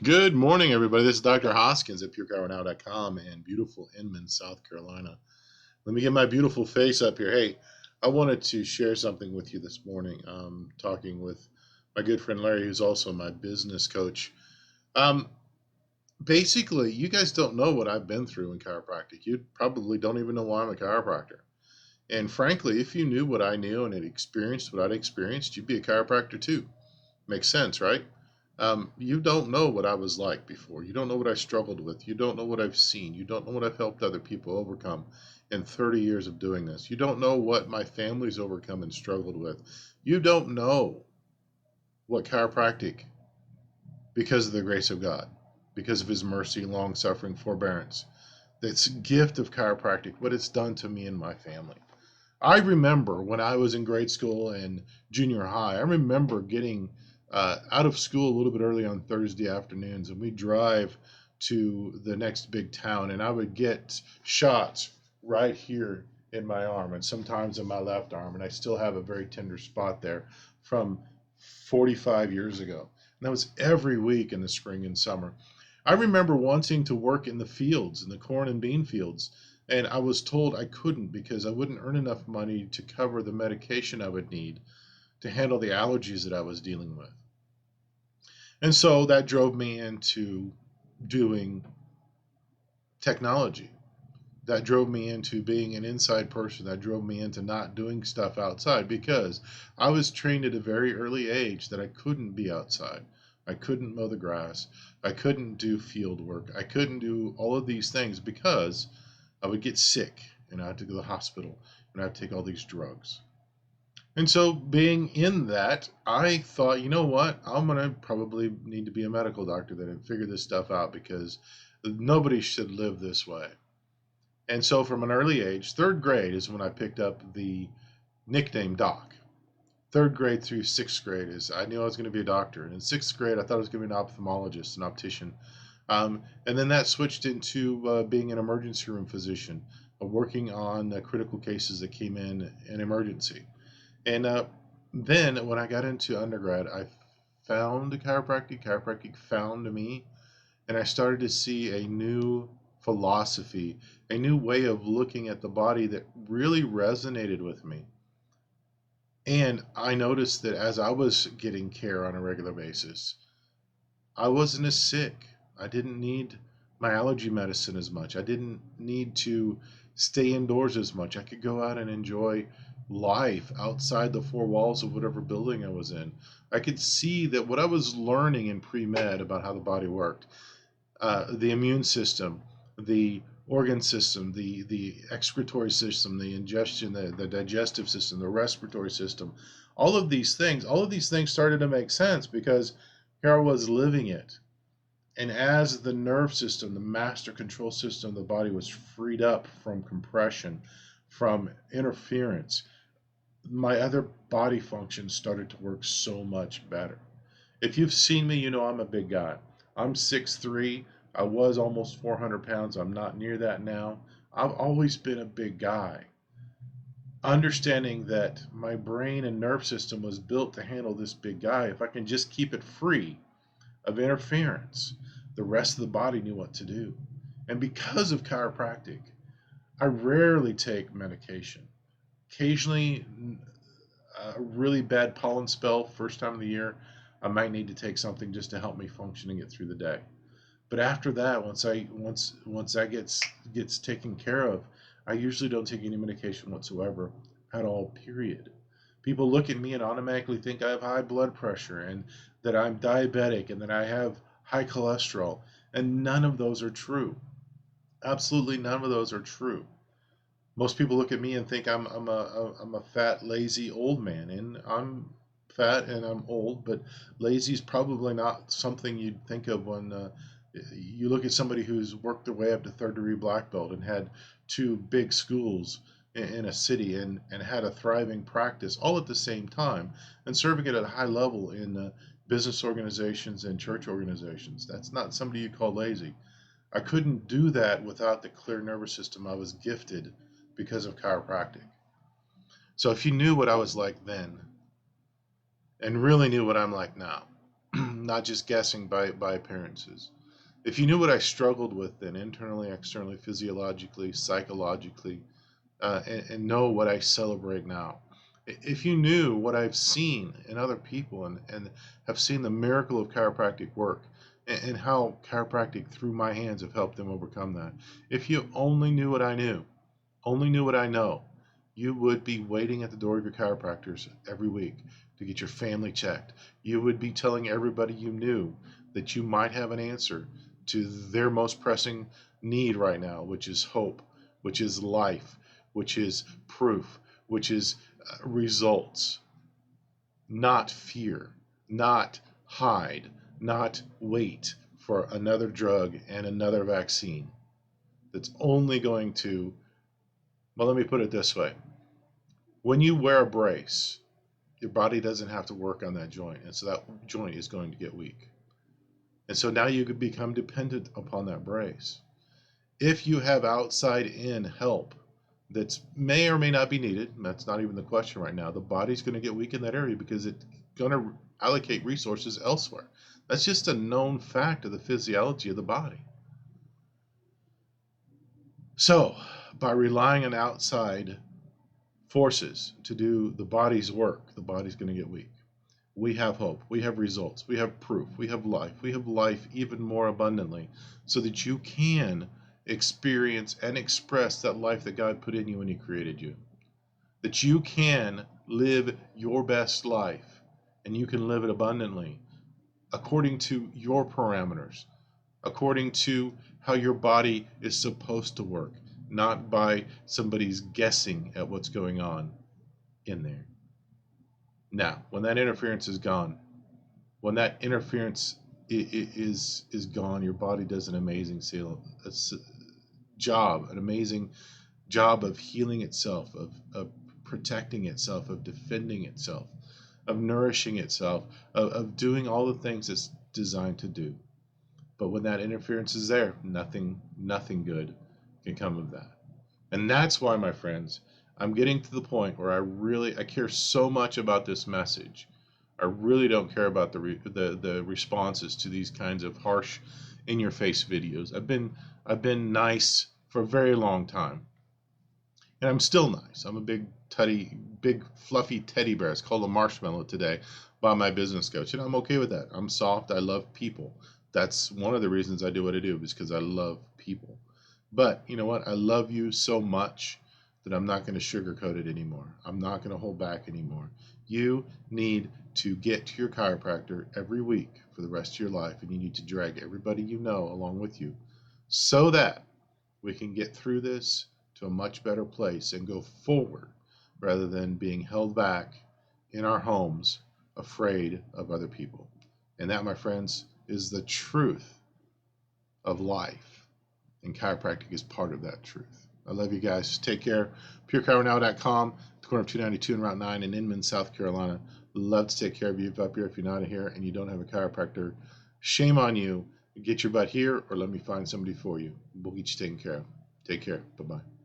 Good morning, everybody. This is Dr. Hoskins at PureCarWow.com in beautiful Inman, South Carolina. Let me get my beautiful face up here. Hey, I wanted to share something with you this morning. Talking with my good friend Larry, who's also my business coach. Um, Basically, you guys don't know what I've been through in chiropractic. You probably don't even know why I'm a chiropractor. And frankly, if you knew what I knew and had experienced what I'd experienced, you'd be a chiropractor too. Makes sense, right? You don't know what I was like before. You don't know what I struggled with. You don't know what I've seen. You don't know what I've helped other people overcome in 30 years of doing this. You don't know what my family's overcome and struggled with. You don't know what chiropractic, because of the grace of God, because of His mercy, long suffering, forbearance, this gift of chiropractic, what it's done to me and my family. I remember when I was in grade school and junior high, I remember getting out of school a little bit early on Thursday afternoons, and we drive to the next big town, and I would get shots right here in my arm and sometimes in my left arm, and I still have a very tender spot there from 45 years ago. And that was every week in the spring and summer. I remember wanting to work in the fields, in the corn and bean fields, and I was told I couldn't because I wouldn't earn enough money to cover the medication I would need to handle the allergies that I was dealing with. And so that drove me into doing technology. That drove me into being an inside person. That drove me into not doing stuff outside because I was trained at a very early age that I couldn't be outside. I couldn't mow the grass. I couldn't do field work. I couldn't do all of these things because I would get sick and I had to go to the hospital and I had to take all these drugs. And so, being in that, I thought, you know what? I'm going to probably need to be a medical doctor then and figure this stuff out because nobody should live this way. And so, from an early age, third grade is when I picked up the nickname Doc. Third grade through sixth grade is I knew I was going to be a doctor. And in sixth grade, I thought I was going to be an ophthalmologist, an optician. And then that switched into being an emergency room physician, working on critical cases that came in emergency. And then when I got into undergrad, I found chiropractic. Chiropractic found me, and I started to see a new philosophy, a new way of looking at the body that really resonated with me. And I noticed that as I was getting care on a regular basis, I wasn't as sick. I didn't need my allergy medicine as much. I didn't need to stay indoors as much. I could go out and enjoy life outside the four walls of whatever building I was in. I could see that what I was learning in pre med about how the body worked, the immune system, the organ system, the excretory system, the ingestion, the digestive system, the respiratory system, all of these things started to make sense because here I was living it. And as the nerve system, the master control system of the body was freed up from compression, from interference, my other body functions started to work so much better. If you've seen me, you know I'm a big guy. I'm 6'3". I was almost 400 pounds. I'm not near that now. I've always been a big guy. Understanding that my brain and nerve system was built to handle this big guy, if I can just keep it free of interference, the rest of the body knew what to do. And because of chiropractic, I rarely take medication. Occasionally, a really bad pollen spell first time of the year, I might need to take something just to help me function and get through the day. But after that, once that gets taken care of, I usually don't take any medication whatsoever at all. Period. People look at me and automatically think I have high blood pressure and that I'm diabetic and that I have high cholesterol, and none of those are true. Absolutely none of those are true. Most people look at me and think I'm a fat, lazy old man, and I'm fat and I'm old, but lazy is probably not something you'd think of when you look at somebody who's worked their way up to third degree black belt and had two big schools in a city and had a thriving practice all at the same time and serving it at a high level in business organizations and church organizations. That's not somebody you call lazy. I couldn't do that without the clear nervous system I was gifted because of chiropractic. So if you knew what I was like then and really knew what I'm like now, not just guessing by appearances. If you knew what I struggled with, then internally, externally, physiologically, psychologically, and know what I celebrate now. If you knew what I've seen in other people and have seen the miracle of chiropractic work and how chiropractic through my hands have helped them overcome that. If you only knew what I knew, only knew what I know, you would be waiting at the door of your chiropractors every week to get your family checked. You would be telling everybody you knew that you might have an answer to their most pressing need right now, which is hope, which is life, which is proof, which is results, not fear, not hide, not wait for another drug and another vaccine that's only going to, well, let me put it this way. When you wear a brace, your body doesn't have to work on that joint, and so that joint is going to get weak. And so now you could become dependent upon that brace. If you have outside in help that may or may not be needed, and that's not even the question right now, the body's going to get weak in that area because it's going to allocate resources elsewhere. That's just a known fact of the physiology of the body. So, by relying on outside forces to do the body's work, the body's going to get weak. We have hope, we have results, we have proof, we have life even more abundantly, so that you can experience and express that life that God put in you when He created you. That you can live your best life and you can live it abundantly according to your parameters, according to how your body is supposed to work, not by somebody's guessing at what's going on in there. Now, when that interference is gone, when that interference is gone, your body does an amazing job, an amazing job of healing itself, of protecting itself, of defending itself, of nourishing itself, of doing all the things it's designed to do. But when that interference is there, nothing good can come of that. And that's why, my friends, I'm getting to the point where I care so much about this message. I really don't care about the responses to these kinds of harsh, in-your-face videos. I've been nice for a very long time, and I'm still nice. I'm a big fluffy teddy bear. It's called a marshmallow today by my business coach, and I'm okay with that. I'm soft. I love people. That's one of the reasons I do what I do, is because I love people. But you know what? I love you so much that I'm not going to sugarcoat it anymore. I'm not going to hold back anymore. You need to get to your chiropractor every week for the rest of your life, and you need to drag everybody you know along with you so that we can get through this to a much better place and go forward rather than being held back in our homes, afraid of other people. And that, my friends, is the truth of life. And chiropractic is part of that truth. I love you guys. Take care. PureChiroNow.com, the corner of 292 and Route 9 in Inman, South Carolina. Love to take care of you up here. If you're not here and you don't have a chiropractor, shame on you. Get your butt here or let me find somebody for you. We'll get you taken care of. Take care. Bye-bye.